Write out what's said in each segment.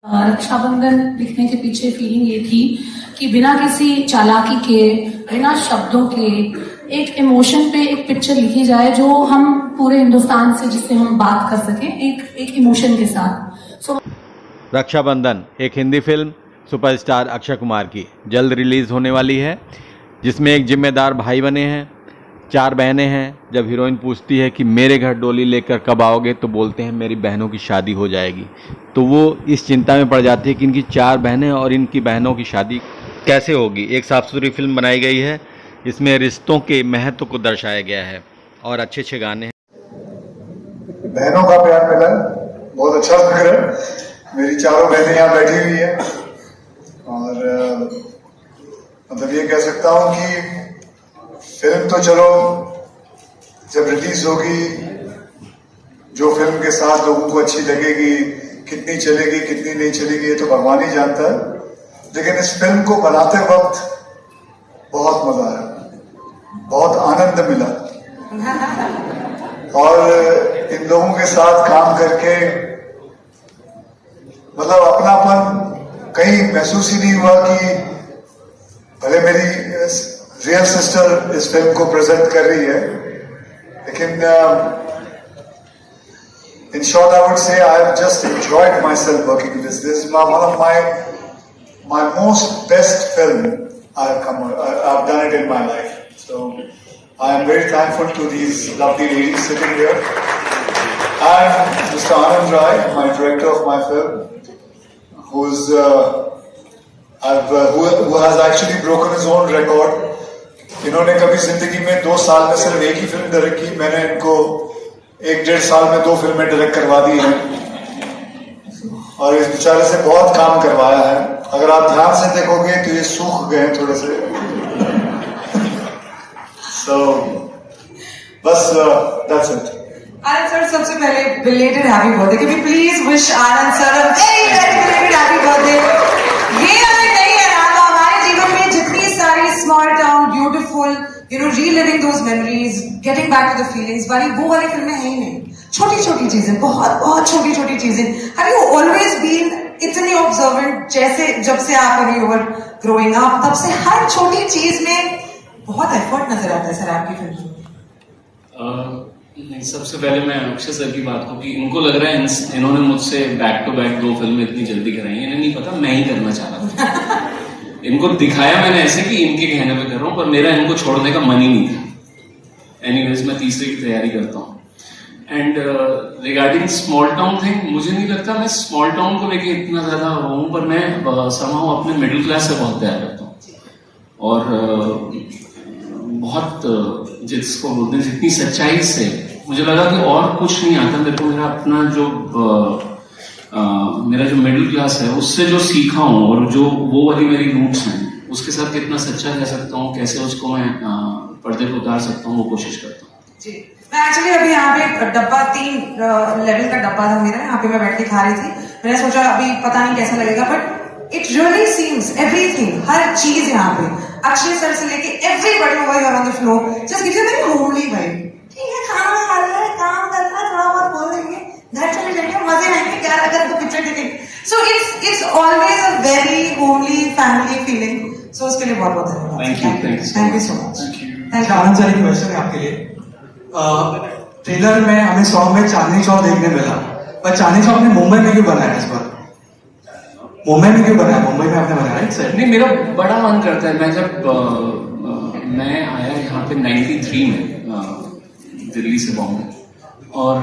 रक्षाबंधन लिखने के पीछे फीलिंग ये थी कि बिना किसी चालाकी के, बिना शब्दों के, एक इमोशन पे एक पिक्चर लिखी जाए जो हम पूरे हिंदुस्तान से, जिससे हम बात कर सकें एक इमोशन के साथ। रक्षाबंधन एक हिंदी फिल्म सुपरस्टार अक्षय कुमार की जल्द रिलीज़ होने वाली है, जिसमें एक जिम्मेदार भाई बने हैं, 4 बहनें हैं। जब हीरोइन पूछती है कि मेरे घर डोली लेकर कब आओगे, तो बोलते हैं मेरी बहनों की शादी हो जाएगी। तो वो इस चिंता में पड़ जाती है कि इनकी 4 बहनें और इनकी बहनों की शादी कैसे होगी। एक साफ सुथरी फिल्म बनाई गई है, इसमें रिश्तों के महत्व को दर्शाया गया है और अच्छे अच्छे गाने हैं। बहनों का प्यार मिला, बहुत अच्छा लग रहा है। मेरी 4 बहनें यहाँ बैठी हुई है और मतलब ये कह सकता हूँ कि फिल्म तो चलो जब रिलीज होगी, जो फिल्म के साथ लोगों को अच्छी लगेगी, कितनी चलेगी कितनी नहीं चलेगी ये तो भगवान ही जानता है, लेकिन इस फिल्म को बनाते वक्त बहुत मजा आया, बहुत आनंद मिला और इन लोगों के साथ काम करके मतलब अपनापन कहीं महसूस ही नहीं हुआ कि भले मेरी रियल सिस्टर इस फिल्म को प्रेजेंट कर रही है, लेकिन in short I would say I have just enjoyed myself working with this. This is one of my most best film I've done it in my life. So I am very thankful to these lovely ladies sitting here and Mr. Anand Rai, my director of my film, who has actually broken his own record. इन्होंने कभी जिंदगी में 2 साल में सिर्फ एक ही film direct की, मैंने इनको 1-1.5 साल में 2 फिल्में डायरेक्ट करवा दी हैं और इस बेचारे से बहुत काम करवाया है। अगर आप ध्यान से देखोगे तो ये सूख गए हैं थोड़े से। So बस that's it. आनंद सर, सबसे पहले belated happy birthday. Can you please wish Anand sir a very very belated happy birthday. ये हमें नहीं है ना, तो हमारे जीवन में जितनी सारी small town beautiful reliving those memories, getting back to the feelings वो वाली फिल्में है ही नहीं। छोटी छोटी चीजें, बहुत बहुत छोटी छोटी चीजें। Have you always been इतनी observant? जैसे जब से आप when you were growing up, तब से हर छोटी चीज में बहुत एफर्ट नजर आता है सर आपकी फिल्म में। सबसे पहले मैं अक्षय सर की बात को, कि इनको लग रहा है इन्होंने मुझसे बैक टू बैक 2 फिल्में इतनी जल्दी कराई है, इन्हें नहीं पता मैं ही करना चाह रहा था। इनको दिखाया मैंने ऐसे कि इनके कहने पे कर रहा हूँ, पर मेरा इनको छोड़ने का मन ही नहीं था। एनीवेज मैं तीसरे की तैयारी करता हूँ। And regarding small town thing, मुझे नहीं लगता मैं स्मॉल टाउन को लेके इतना ज्यादा हूँ, पर मैं समहाउ अपने मिडिल क्लास से बहुत प्यार करता हूँ और बहुत जिसको बोलते हैं जितनी सच्चाई से मुझे लगा कि और कुछ नहीं आता मेरे को। मेरा अपना मेरा जो मिडिल क्लास है उससे जो सीखा हूँ और जो वो वाली मेरी रूट्स हैं, उसके साथ कितना सच्चा कह सकता हूँ, कैसे उसको मैं पर्दे पर उतार सकता हूँ, वो कोशिश करता हूँ जी। मैं एक्चुअली अभी यहाँ पे डब्बा 3 लेवल का डब्बा था मेरा, यहाँ पे मैं बैठ के खा रही थी। मैंने सोचा अभी पता नहीं कैसा लगेगा, but it really seems everything, हर चीज यहाँ पे अक्षय सर से लेके everybody over here on the floor just gives a very homely vibe. ठीक है, खाना खा रहे हैं, काम करना है, थोड़ा बहुत बोल देंगे, घर चले जाएंगे, मजे आएंगे, क्या अगर तो पिक्चर देखेंगे। So it's always a very homely family feeling. So उसके लिए बहुत बहुत धन्यवाद। Thank you so much. Thank you. Anand sir, एक क्वेश्चन है आपके लिए। ट्रेलर में हमें सॉन्ग में चांदनी चौक देखने मिला, पर चांदनी चौक ने मुंबई में क्यों बनाया? इस बार मुंबई में क्यों बनाया? मुंबई में आपने बनाया सर? नहीं, मेरा बड़ा मन करता है। मैं जब मैं आया यहाँ पे 93 में दिल्ली से बॉम्बे, और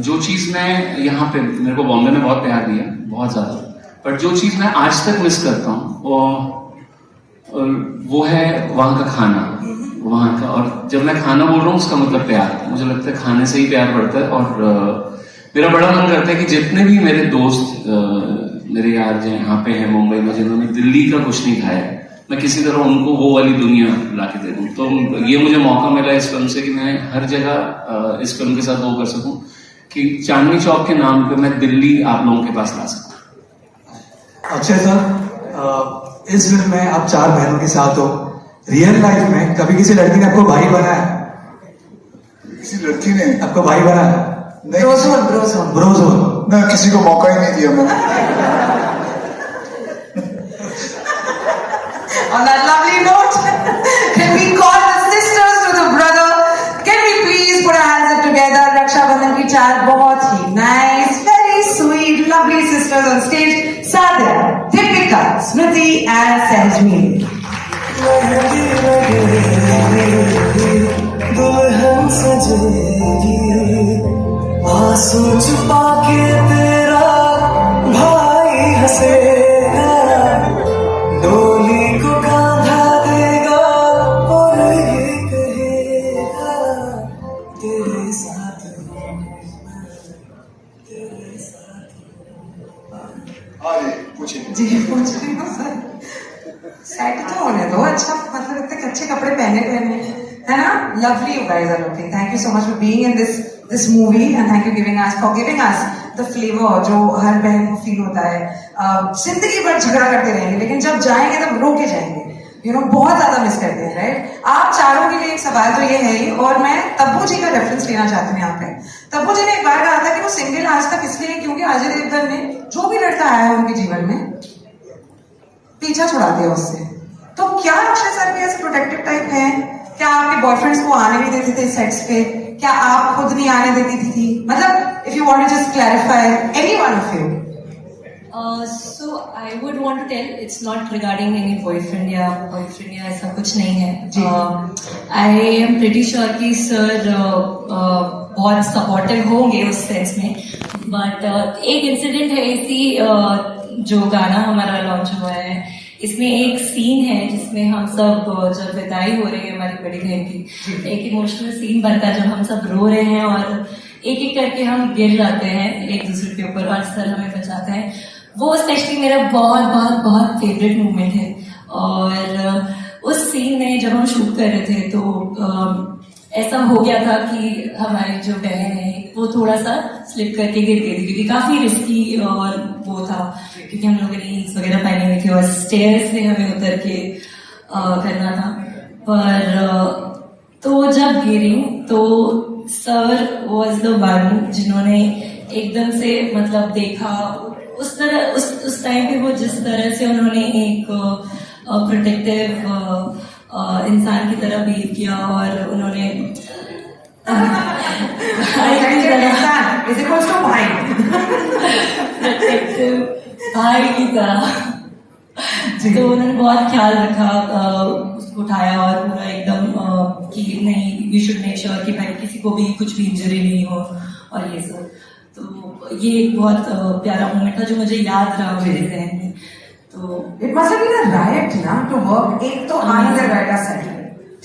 जो चीज मैं यहाँ पे, मेरे को बॉम्बे में बहुत प्यार दिया, बहुत ज्यादा, पर जो चीज मैं आज तक मिस करता हूँ वो है वहाँ का खाना, वहाँ का। और जब मैं खाना बोल रहा हूँ उसका मतलब प्यार, मुझे लगता है खाने से ही प्यार बढ़ता है। और मेरा बड़ा मन करता है कि जितने भी मेरे दोस्त मेरे यार जो यहाँ पे हैं मुंबई में, जिन्होंने दिल्ली का कुछ नहीं खाया, मैं किसी तरह उनको वो वाली दुनिया ला के दे दूँ। तो ये मुझे मौका मिला इस फिल्म से कि मैं हर जगह इस फिल्म के साथ वो कर सकूं कि चांदनी चौक के नाम पे मैं दिल्ली आप लोगों के पास ला सकूं। अक्षय सर, इस फिल्म में आप 4 बहनों के साथ हो। रियल लाइफ में कभी किसी लड़की ने आपको भाई बनाया? किसी लड़की ने आपको भाई बनाया? ब्रोजोन ना, किसी को मौका ही नहीं दिया मैंने। lovely sisters on stage, Sadhya, Deepika, Smriti and Sehajmeen. दुल्हन सजेगी आंसू छुपा के तेरा भाई हंसेगा डोली को कांधा देगा और ये कहेगा तेरे साथ तेरे साथ हाँ जी पूछिए। जी पूछ रही हूँ सर, सेट तो होने दो, अच्छा मतलब इतने अच्छे कपड़े पहने है ना। Lovely you guys are looking, thank you so much for being in this movie and thank you for giving us the flavour जो हर बहन को फील होता है। जिंदगी भर झगड़ा करते रहेंगे लेकिन जब जाएंगे तब रो के जाएंगे, यू नो बहुत ज्यादा मिस करते हैं, राइट। आप चारों के लिए एक सवाल तो ये है ही, और मैं तब्बू जी का रेफरेंस लेना चाहती हूँ यहाँ पे। तब्बू जी ने एक बार कहा था कि वो सिंगल आज तक इसलिए क्योंकि अजय देवगन ने जो भी लड़का आया है उनके जीवन में पीछा छुड़ा दिया उससे। तो क्या अक्षय सर भी ऐसे प्रोटेक्टिव टाइप है? क्या आपके बॉयफ्रेंड्स को आने नहीं देते थे सेट्स पे? क्या आप खुद नहीं आने देती थी? मतलब if you want to just clarify any one of you. So I would want to tell it's not regarding any boyfriend या ऐसा कुछ नहीं है। I am pretty sure कि सर बहुत सपोर्टिव होंगे उस सेंस में, बट एक इंसिडेंट है इसी जो गाना हमारा लॉन्च हुआ है, इसमें एक सीन है जिसमें हम सब जब विदाई हो रही है हमारी बड़ी बहन की, एक इमोशनल सीन बनता है जब हम सब रो रहे हैं और एक एक करके हम गिर जाते हैं एक दूसरे के ऊपर और सर हमें बचाता है। वो स्पेशली मेरा बहुत बहुत बहुत फेवरेट मोमेंट है। और उस सीन में जब हम शूट कर रहे थे तो ऐसा हो गया था कि हमारी जो बहन है वो थोड़ा सा स्लिप करके गिर गई थी, क्योंकि काफी रिस्की और वो था, क्योंकि हम लोगों ने हील्स वगैरह पहने हुए थे और स्टेयर से हमें उतर के करना था। पर तो जब गिरी तो सर वॉज द वन जिन्होंने एकदम से मतलब देखा उस तरह उस टाइम पे वो जिस तरह से उन्होंने एक प्रोटेक्टिव इंसान की तरह बिहेव किया और उन्होंने भाई की तरह तो उन्होंने बहुत ख्याल रखा, उसको उठाया और पूरा एकदम कि नहीं वी शुड मेक श्योर कि भाई किसी को भी कुछ भी इंजरी नहीं हो और ये सब। तो ये एक बहुत प्यारा मोमेंट था जो मुझे याद रहा मेरे जहन में। तो it must have been a right ना टू वर्क। एक तो आनंद का सेट,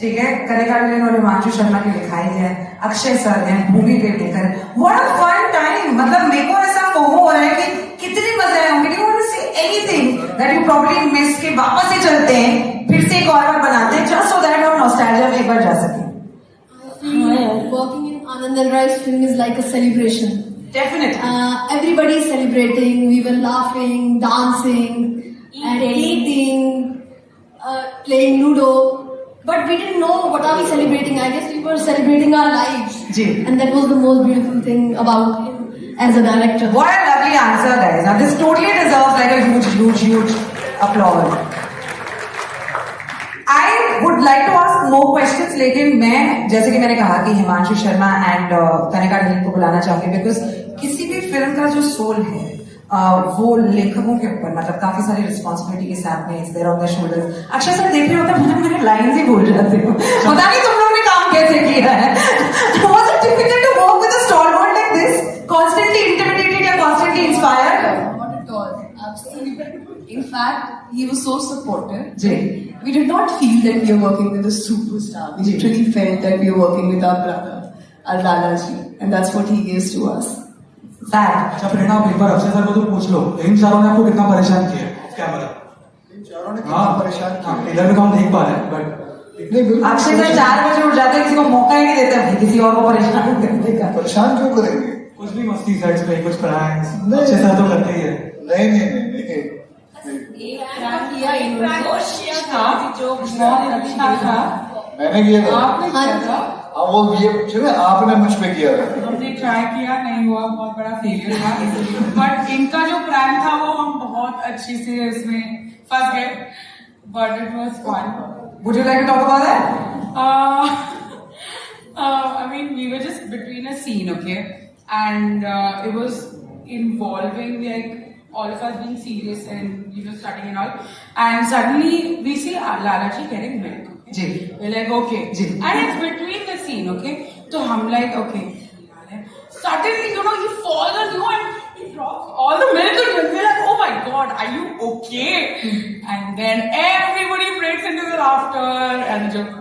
ठीक है, कनिका विलेन और हिमांशु शर्मा की लिखाई है, अक्षय सर हैं, Bhumi Pednekar, what a fun time. मतलब मेरे को ऐसा फोमो हो रहा है कि कितने मजे आए होंगे। Do want to say anything that you probably miss के वापस से चलते हैं फिर से एक और बार बनाते हैं जस्ट सो दैट हम नॉस्टैल्जिया में एक बार जा सकें। Working in Anand and Rai's film is like a celebration. Definitely. Everybody is celebrating. We were laughing, dancing, and eating, playing Ludo. But we didn't know what are we celebrating. I guess we were celebrating our lives. Ji. And that was the most beautiful thing about him as a director. What a lovely answer, guys. Now this totally deserves like a huge applause. I would like to ask more questions, लेकिन मैं जैसे कि मैंने कहा कि Himanshu Sharma and Kanika villain को बुलाना चाहूंगी बिकॉज किसी भी फिल्म का जो सोल है वो लेखकों के ऊपर मतलब काफी सारी रिस्पॉन्सिबिलिटी के साथ में it's there on the shoulders. Akshay sir देख रहे होते हैं मैंने लाइन्स ही भूल जाते हो, पता नहीं तुम लोगों ने काम कैसे किया है। Was it difficult to work with a stalwart like this? Constantly intimidated या constantly inspired? Not at all. Absolutely. In fact, he was so supportive. Ji. We did not feel that we were working with a superstar. We literally felt that we were working with our brother, our Lalaji, and that's what he gives to us. Fact. अच्छा प्रेरणा, आप एक बार Akshay sir को तो पूछ लो इन चारों ने आपको कितना परेशान किया कैमरा? इन चारों ने कितना परेशान किया? ट्रेलर में तो हम देख पा रहे हैं बट नहीं बिल्कुल अक्षय सर 4 बजे उठ जाते हैं, किसी को मौका ही नहीं देते भाई किसी और को परेशान करने का। परेशान क्यों करेंगे? कुछ भी मस्ती सेट्स पे कुछ प्रैंक्स नहीं। अक्षय सर तो करते ही है। नहीं एक प्रैंक किया इन्होंने जो बहुत अच्छा था। मैंने किया था। आपने किया था? हाँ वो ये चले आपने मुझ पे किया था। हमने ट्राई किया, नहीं हुआ, बहुत बड़ा फेलियर था। बट इनका जो प्लान था वो हम बहुत अच्छे से इसमें फंस गए, but it was fun. Would you like to talk about that? I mean, we were just between a scene, okay, and it was involving, like all of us being serious and studying and all, and suddenly we see Lalaji getting milk. जी We're like, okay. And it's between the scene, okay? So I'm like, okay. Suddenly, he falls on you and he drops all the milk on you. We're like, oh my God, are you okay? And then everybody breaks into the laughter and joke.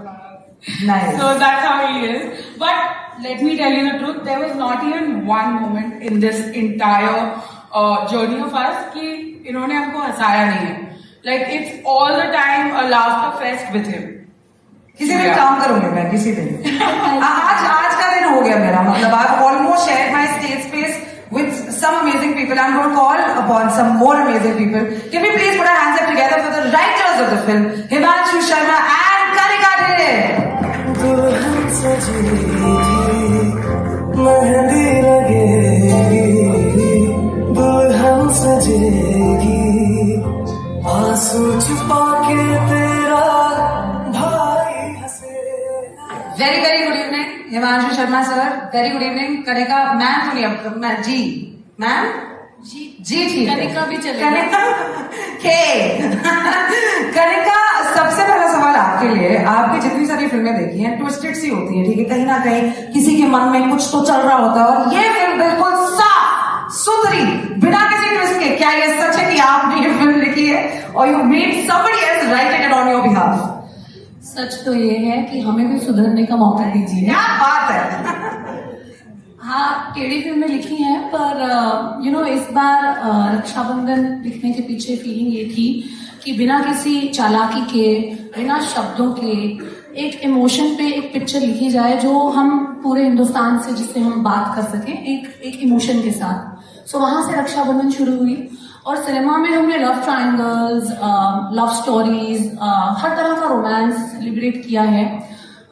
nice. So that's how he is. But let me tell you the truth, there was not even one moment in this entire journey of us कि इन्होंने हमको हंसाया नहीं है. Like it's all the time a laughter fest with him. किसी दिन काम करूंगी मैं किसी दिन आज का दिन हो गया मेरा मतलब I've almost shared my stage space with some amazing people. I'm going to call upon some more amazing people. Can we please put our hands up together for the writers of the film, Himanshu Sharma and Kanika Dhillon. दुल्हन सजेगी मेहंदी लगेगी दुल्हन सजेगी आंसू छुपा के तेरा भाई हंसेगा. Very very good evening, Himanshu Sharma sir. Very good evening, Kanika ma'am. तो नहीं मैं जी मैम जी ठीक है. कनिका भी चलेगा. कनिका के कनिका सबसे पहला सवाल आपके लिए. आपकी जितनी सारी फिल्में देखी हैं ट्विस्टेड सी होती है, ठीक है, कहीं ना कहीं किसी के मन में कुछ तो चल रहा होता है और ये फिल्म बिल्कुल साफ सुथरी बिना किसी ट्विस्ट के. क्या ये सच है कि आपने ये फिल्म लिखी है और you made somebody else write it on your behalf? सच तो ये है कि हमें भी सुधरने का मौका दीजिए. क्या बात है. हाँ, टेढ़ी फिल्में लिखी हैं पर इस बार रक्षाबंधन लिखने के पीछे फीलिंग ये थी कि बिना किसी चालाकी के, बिना शब्दों के एक इमोशन पे एक पिक्चर लिखी जाए जो हम पूरे हिंदुस्तान से जिससे हम बात कर सकें एक इमोशन के साथ. सो वहां से रक्षाबंधन शुरू हुई और सिनेमा में हमने लव ट्रायंगल्स, लव स्टोरीज, हर तरह का रोमांस सेलिब्रेट किया है,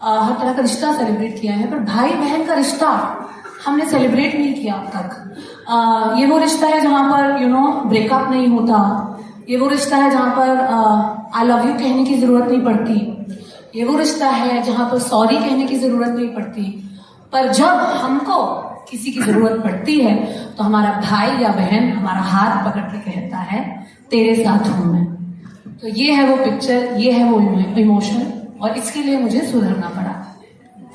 हर तरह का रिश्ता सेलिब्रेट किया है, पर भाई बहन का रिश्ता हमने सेलिब्रेट नहीं किया अब तक. ये वो रिश्ता है जहां पर ब्रेकअप नहीं होता. ये वो रिश्ता है जहां पर आई लव यू कहने की जरूरत नहीं पड़ती. ये वो रिश्ता है जहां पर सॉरी कहने की जरूरत नहीं पड़ती. पर जब हमको किसी की जरूरत पड़ती है तो हमारा भाई या बहन हमारा हाथ पकड़ के कहता है तेरे साथ हूं मैं. तो ये है वो पिक्चर, ये है वो इमोशन और इसके लिए मुझे सुधरना पड़ा.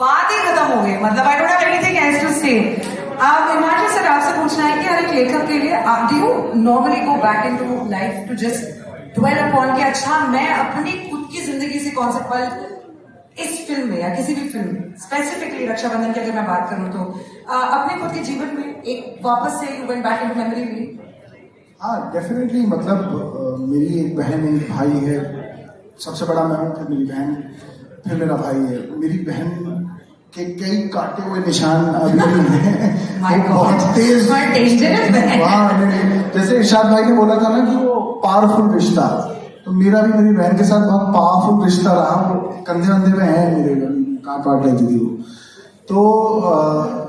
बात ही खत्म हो गई. मतलब I don't have anything else to say. आप हिमांशु सर आपसे पूछना है कि हर एक लेखक के लिए do you normally go back into life to just dwell upon कि अच्छा मैं अपनी खुद की जिंदगी से कौन सा पल इस फिल्म में या किसी भी फिल्म में, स्पेसिफिकली रक्षाबंधन की अगर मैं बात करूं तो अपने खुद के जीवन में एक वापस से you went back into memory में? हाँ डेफिनेटली. मतलब मेरी एक बहन एक भाई है. सबसे बड़ा मैं हूँ, फिर मेरी बहन, फिर मेरा भाई है. मेरी बहन के कई काटे हुए निशान अभी भी हैं. बहुत तेज जैसे इरशाद भाई ने बोला था ना कि वो पावरफुल रिश्ता, तो मेरा भी मेरी बहन के साथ बहुत पावरफुल रिश्ता रहा. वो कंधे वंधे में है मेरे, काट लेती थी वो. तो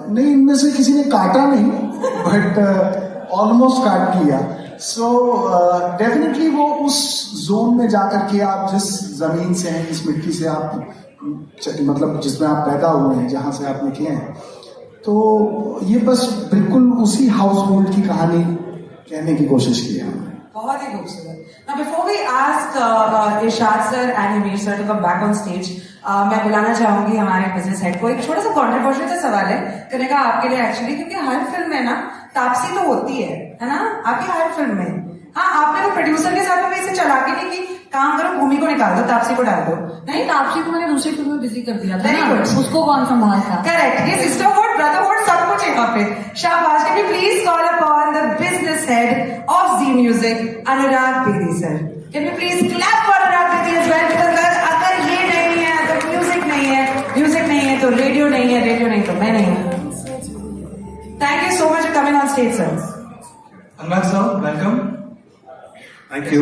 नहीं, इनमें से किसी ने काटा नहीं बट ऑलमोस्ट काट लिया. सो डेफिनेटली वो उस जोन में जाकर के आप जिस जमीन से हैं, जिस मिट्टी से आप मतलब जिसमें आप पैदा हुए हैं, जहां से आपने किए हैं, तो ये बस बिल्कुल उसी हाउस होल्ड की कहानी कहने की कोशिश की है हमने. बहुत ही खूबसूरत. Now before we ask Irshad sir and Himesh sir to come back on stage, मैं बुलाना चाहूंगी हमारे बिजनेस हेड को. एक छोटा सा कॉन्ट्रोवर्शियल सा सवाल है करने का आपके लिए एक्चुअली, क्योंकि हर फिल्म में ना तापसी तो होती है ना आपकी हर फिल्म में. हाँ, आपने वो प्रोड्यूसर के साथ में इसे चला के नहीं कि काम करो भूमि को निकाल दो, तापसी को डाल दो. नहीं, तापसी को मैंने दूसरी फिल्म में बिजी कर दिया था. Very good. उसको कौन संभालता? करेक्ट. ये सिस्टरहुड, ब्रदरहुड सब कुछ यहाँ पे. शाबाश. Can you please call upon the business head of Zee music, Anurag Bedi sir. Can you please clap for Anurag Bedi as well, because अगर ये नहीं है तो म्यूजिक नहीं है, म्यूजिक नहीं है तो रेडियो नहीं है, रेडियो नहीं तो मैं नहीं हूँ. Thank you so much for coming on stage sir. Anurag sir, welcome. Thank you.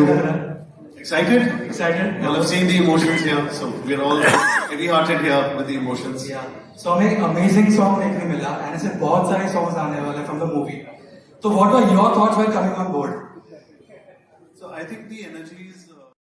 Excited? Excited. I love seeing the emotions here. So we're all heavy hearted here with the emotions. Yeah. So हमें एक amazing song देखने मिला and ऐसे बहुत सारे songs आने वाले from the movie. तो what were your thoughts while coming on board? So I think the energy is